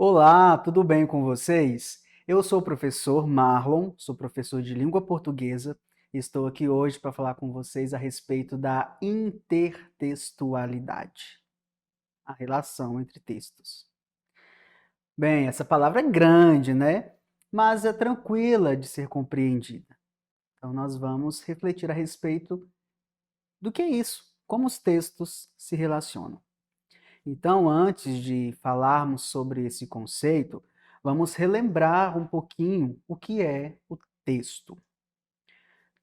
Olá, tudo bem com vocês? Eu sou o professor Marlon, sou professor de língua portuguesa e estou aqui hoje para falar com vocês a respeito da intertextualidade, a relação entre textos. Bem, essa palavra é grande, né? Mas é tranquila de ser compreendida. Então, nós vamos refletir a respeito do que é isso, como os textos se relacionam. Então, antes de falarmos sobre esse conceito, vamos relembrar um pouquinho o que é o texto.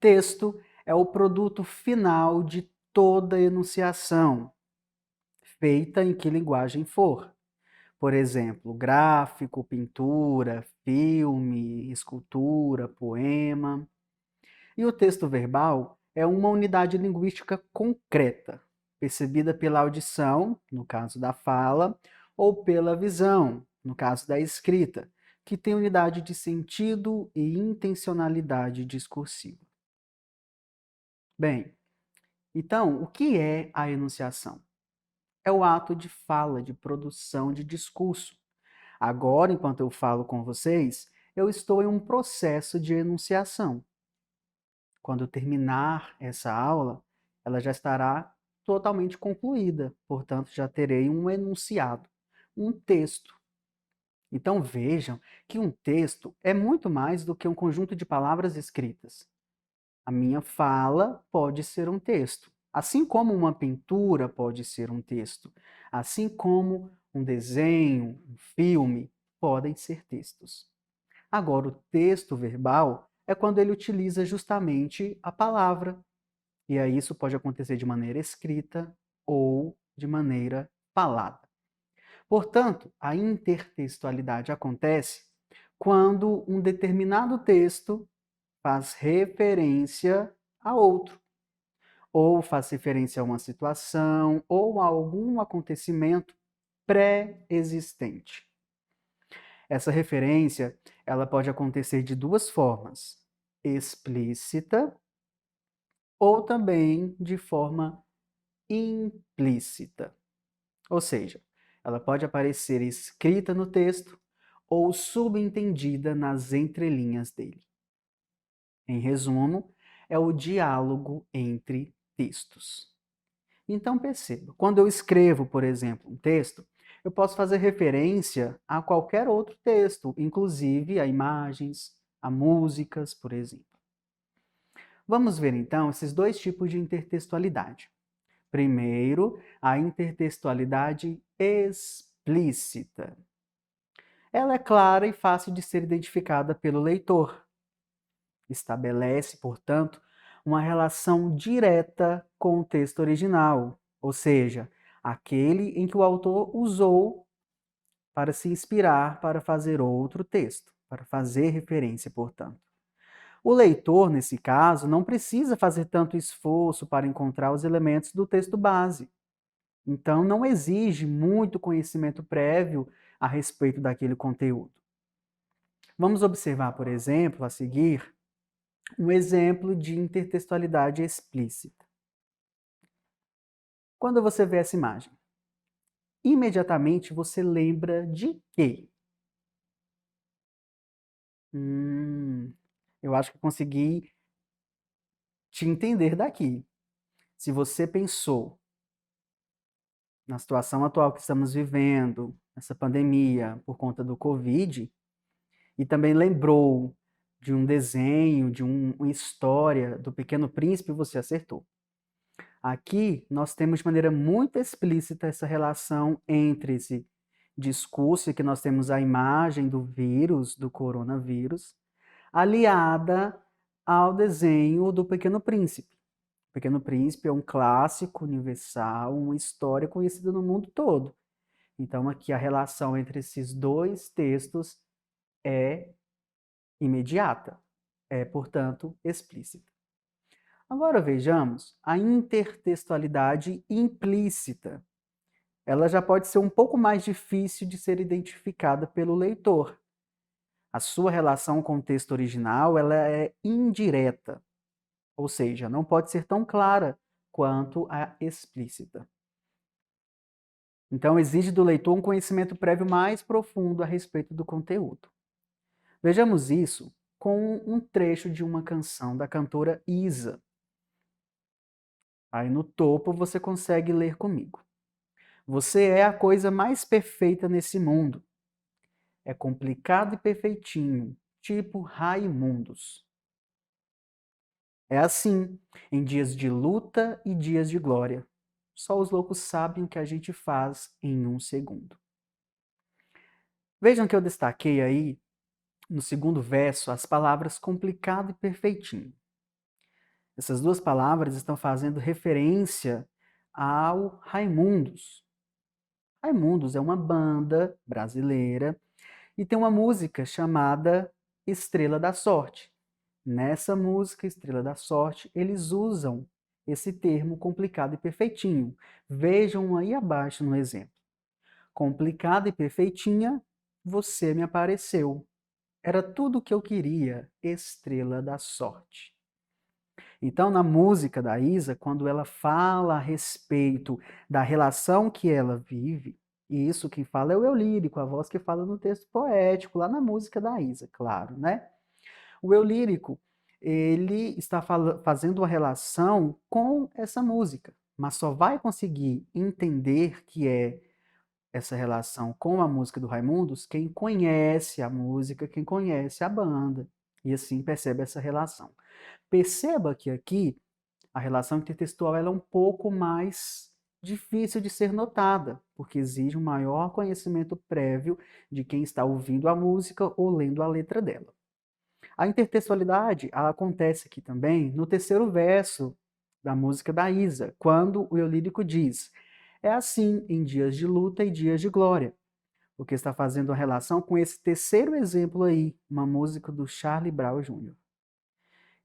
Texto é o produto final de toda enunciação, feita em que linguagem for. Por exemplo, gráfico, pintura, filme, escultura, poema. E o texto verbal é uma unidade linguística concreta, percebida pela audição, no caso da fala, ou pela visão, no caso da escrita, que tem unidade de sentido e intencionalidade discursiva. Bem, então, o que é a enunciação? É o ato de fala, de produção de discurso. Agora, enquanto eu falo com vocês, eu estou em um processo de enunciação. Quando eu terminar essa aula, ela já estará totalmente concluída, portanto, já terei um enunciado, um texto. Então vejam que um texto é muito mais do que um conjunto de palavras escritas. A minha fala pode ser um texto, assim como uma pintura pode ser um texto, assim como um desenho, um filme podem ser textos. Agora, o texto verbal é quando ele utiliza justamente a palavra. E aí isso pode acontecer de maneira escrita ou de maneira falada. Portanto, a intertextualidade acontece quando um determinado texto faz referência a outro, ou faz referência a uma situação ou a algum acontecimento pré-existente. Essa referência, ela pode acontecer de duas formas: explícita ou também de forma implícita. Ou seja, ela pode aparecer escrita no texto ou subentendida nas entrelinhas dele. Em resumo, é o diálogo entre textos. Então perceba, quando eu escrevo, por exemplo, um texto, eu posso fazer referência a qualquer outro texto, inclusive a imagens, a músicas, por exemplo. Vamos ver então esses dois tipos de intertextualidade. Primeiro, a intertextualidade explícita. Ela é clara e fácil de ser identificada pelo leitor. Estabelece, portanto, uma relação direta com o texto original, ou seja, aquele em que o autor usou para se inspirar para fazer outro texto, para fazer referência, portanto. O leitor, nesse caso, não precisa fazer tanto esforço para encontrar os elementos do texto base. Então, não exige muito conhecimento prévio a respeito daquele conteúdo. Vamos observar, por exemplo, a seguir, um exemplo de intertextualidade explícita. Quando você vê essa imagem, imediatamente você lembra de quê? Eu acho que consegui te entender daqui. Se você pensou na situação atual que estamos vivendo, essa pandemia por conta do Covid, e também lembrou de um desenho, de uma história do Pequeno Príncipe, você acertou. Aqui nós temos de maneira muito explícita essa relação entre esse discurso que nós temos a imagem do vírus, do coronavírus, aliada ao desenho do Pequeno Príncipe. O Pequeno Príncipe é um clássico universal, uma história conhecida no mundo todo. Então aqui a relação entre esses dois textos é imediata, é, portanto, explícita. Agora vejamos a intertextualidade implícita. Ela já pode ser um pouco mais difícil de ser identificada pelo leitor. A sua relação com o texto original ela é indireta, ou seja, não pode ser tão clara quanto a explícita. Então, exige do leitor um conhecimento prévio mais profundo a respeito do conteúdo. Vejamos isso com um trecho de uma canção da cantora Isa. Aí no topo você consegue ler comigo. Você é a coisa mais perfeita nesse mundo. É complicado e perfeitinho, tipo Raimundos. É assim, em dias de luta e dias de glória. Só os loucos sabem o que a gente faz em um segundo. Vejam que eu destaquei aí, no segundo verso, as palavras complicado e perfeitinho. Essas duas palavras estão fazendo referência ao Raimundos. Raimundos é uma banda brasileira e tem uma música chamada Estrela da Sorte. Nessa música, Estrela da Sorte, eles usam esse termo complicado e perfeitinho. Vejam aí abaixo no exemplo. Complicada e perfeitinha, você me apareceu. Era tudo o que eu queria, Estrela da Sorte. Então, na música da Isa, quando ela fala a respeito da relação que ela vive, e isso quem fala é o eu lírico, a voz que fala no texto poético, lá na música da Isa, claro, né? O eu lírico, ele está fazendo uma relação com essa música, mas só vai conseguir entender que é essa relação com a música do Raimundos quem conhece a música, quem conhece a banda, e assim percebe essa relação. Perceba que aqui a relação intertextual ela é um pouco mais difícil de ser notada, porque exige um maior conhecimento prévio de quem está ouvindo a música ou lendo a letra dela. A intertextualidade ela acontece aqui também no terceiro verso da música da Isa, quando o eu lírico diz: é assim em dias de luta e dias de glória, porque está fazendo uma relação com esse terceiro exemplo aí, uma música do Charlie Brown Jr.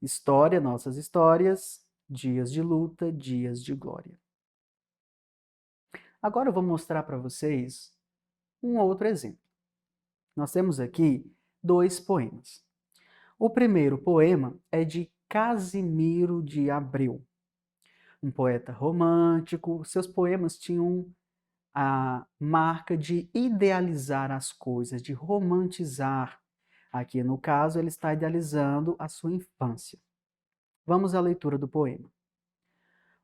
História, nossas histórias, dias de luta, dias de glória. Agora eu vou mostrar para vocês um outro exemplo. Nós temos aqui dois poemas. O primeiro poema é de Casimiro de Abreu, um poeta romântico. Seus poemas tinham a marca de idealizar as coisas, de romantizar. Aqui, no caso, ele está idealizando a sua infância. Vamos à leitura do poema.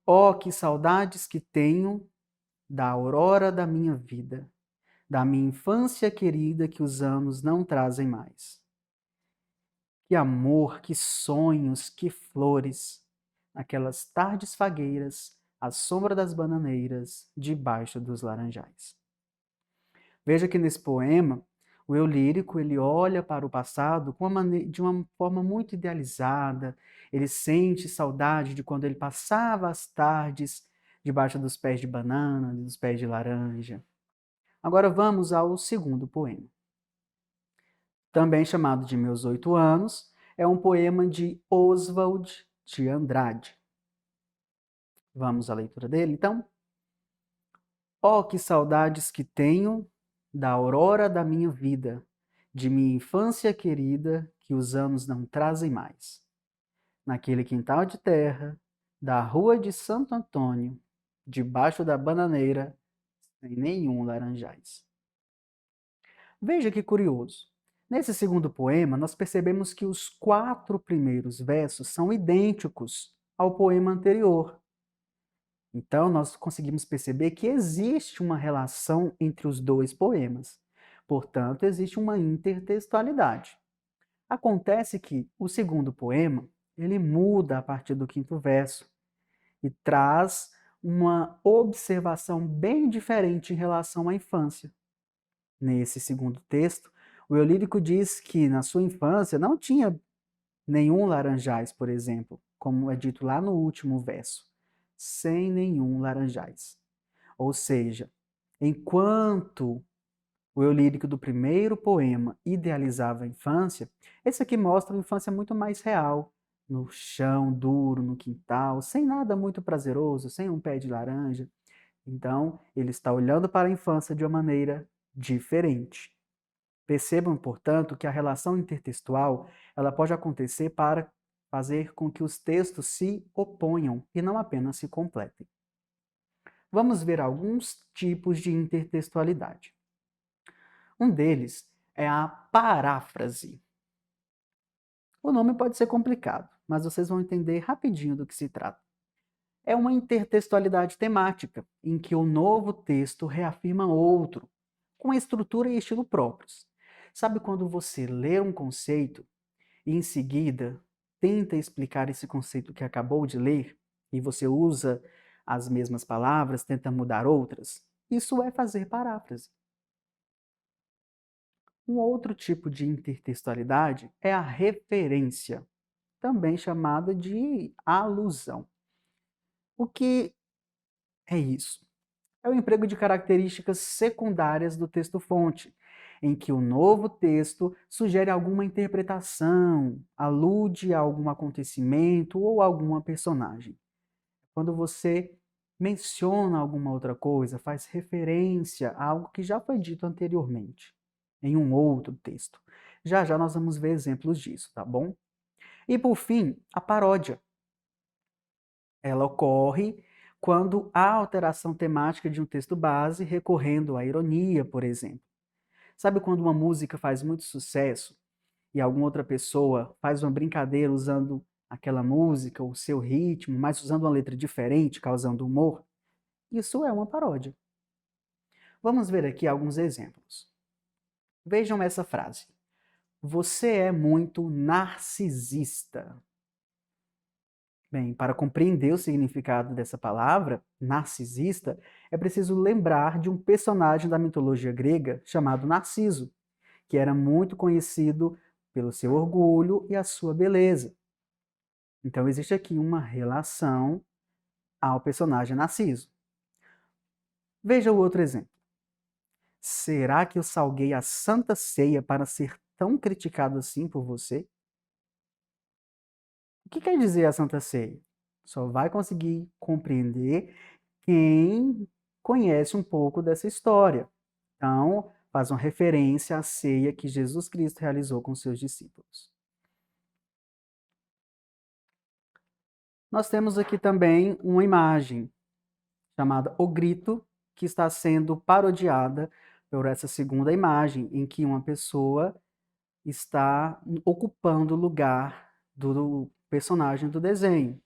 Oh, que saudades que tenho da aurora da minha vida, da minha infância querida que os anos não trazem mais. Que amor, que sonhos, que flores, aquelas tardes fagueiras, à sombra das bananeiras, debaixo dos laranjais. Veja que nesse poema, o eu lírico ele olha para o passado de uma forma muito idealizada, ele sente saudade de quando ele passava as tardes debaixo dos pés de banana, dos pés de laranja. Agora vamos ao segundo poema. Também chamado de Meus 8 Anos, é um poema de Oswald de Andrade. Vamos à leitura dele, então? Oh, que saudades que tenho da aurora da minha vida, de minha infância querida, que os anos não trazem mais. Naquele quintal de terra, da rua de Santo Antônio, debaixo da bananeira, sem nenhum laranjais. Veja que curioso. Nesse segundo poema, nós percebemos que os 4 primeiros versos são idênticos ao poema anterior. Então, nós conseguimos perceber que existe uma relação entre os dois poemas. Portanto, existe uma intertextualidade. Acontece que o segundo poema, ele muda a partir do quinto verso e traz uma observação bem diferente em relação à infância. Nesse segundo texto, o eu lírico diz que na sua infância não tinha nenhum laranjais, por exemplo, como é dito lá no último verso, sem nenhum laranjais. Ou seja, enquanto o eu lírico do primeiro poema idealizava a infância, esse aqui mostra uma infância muito mais real, no chão duro, no quintal, sem nada muito prazeroso, sem um pé de laranja. Então, ele está olhando para a infância de uma maneira diferente. Percebam, portanto, que a relação intertextual ela pode acontecer para fazer com que os textos se oponham e não apenas se completem. Vamos ver alguns tipos de intertextualidade. Um deles é a paráfrase. O nome pode ser complicado, mas vocês vão entender rapidinho do que se trata. É uma intertextualidade temática, em que o novo texto reafirma outro, com estrutura e estilo próprios. Sabe quando você lê um conceito e em seguida tenta explicar esse conceito que acabou de ler e você usa as mesmas palavras, tenta mudar outras? Isso é fazer paráfrase. Um outro tipo de intertextualidade é a referência, também chamada de alusão. O que é isso? É o emprego de características secundárias do texto-fonte, em que o novo texto sugere alguma interpretação, alude a algum acontecimento ou alguma personagem. Quando você menciona alguma outra coisa, faz referência a algo que já foi dito anteriormente, em um outro texto. Já já nós vamos ver exemplos disso, tá bom? E por fim, a paródia. Ela ocorre quando há alteração temática de um texto base, recorrendo à ironia, por exemplo. Sabe quando uma música faz muito sucesso e alguma outra pessoa faz uma brincadeira usando aquela música, o seu ritmo, mas usando uma letra diferente, causando humor? Isso é uma paródia. Vamos ver aqui alguns exemplos. Vejam essa frase. Você é muito narcisista. Bem, para compreender o significado dessa palavra, narcisista, é preciso lembrar de um personagem da mitologia grega chamado Narciso, que era muito conhecido pelo seu orgulho e a sua beleza. Então existe aqui uma relação ao personagem Narciso. Veja o outro exemplo. Será que eu salguei a Santa Ceia para ser tão criticado assim por você? O que quer dizer a Santa Ceia? Só vai conseguir compreender quem conhece um pouco dessa história. Então, faz uma referência à ceia que Jesus Cristo realizou com seus discípulos. Nós temos aqui também uma imagem chamada O Grito, que está sendo parodiada por essa segunda imagem, em que uma pessoa está ocupando o lugar do personagem do desenho.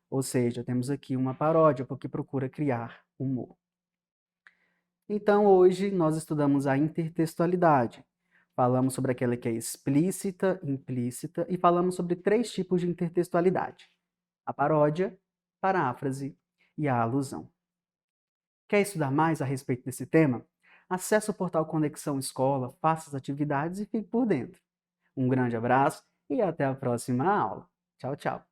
Ou seja, temos aqui uma paródia, porque procura criar humor. Então, hoje nós estudamos a intertextualidade. Falamos sobre aquela que é explícita, implícita e falamos sobre 3 tipos de intertextualidade: a paródia, paráfrase e a alusão. Quer estudar mais a respeito desse tema? Acesse o portal Conexão Escola, faça as atividades e fique por dentro. Um grande abraço e até a próxima aula. Tchau, tchau.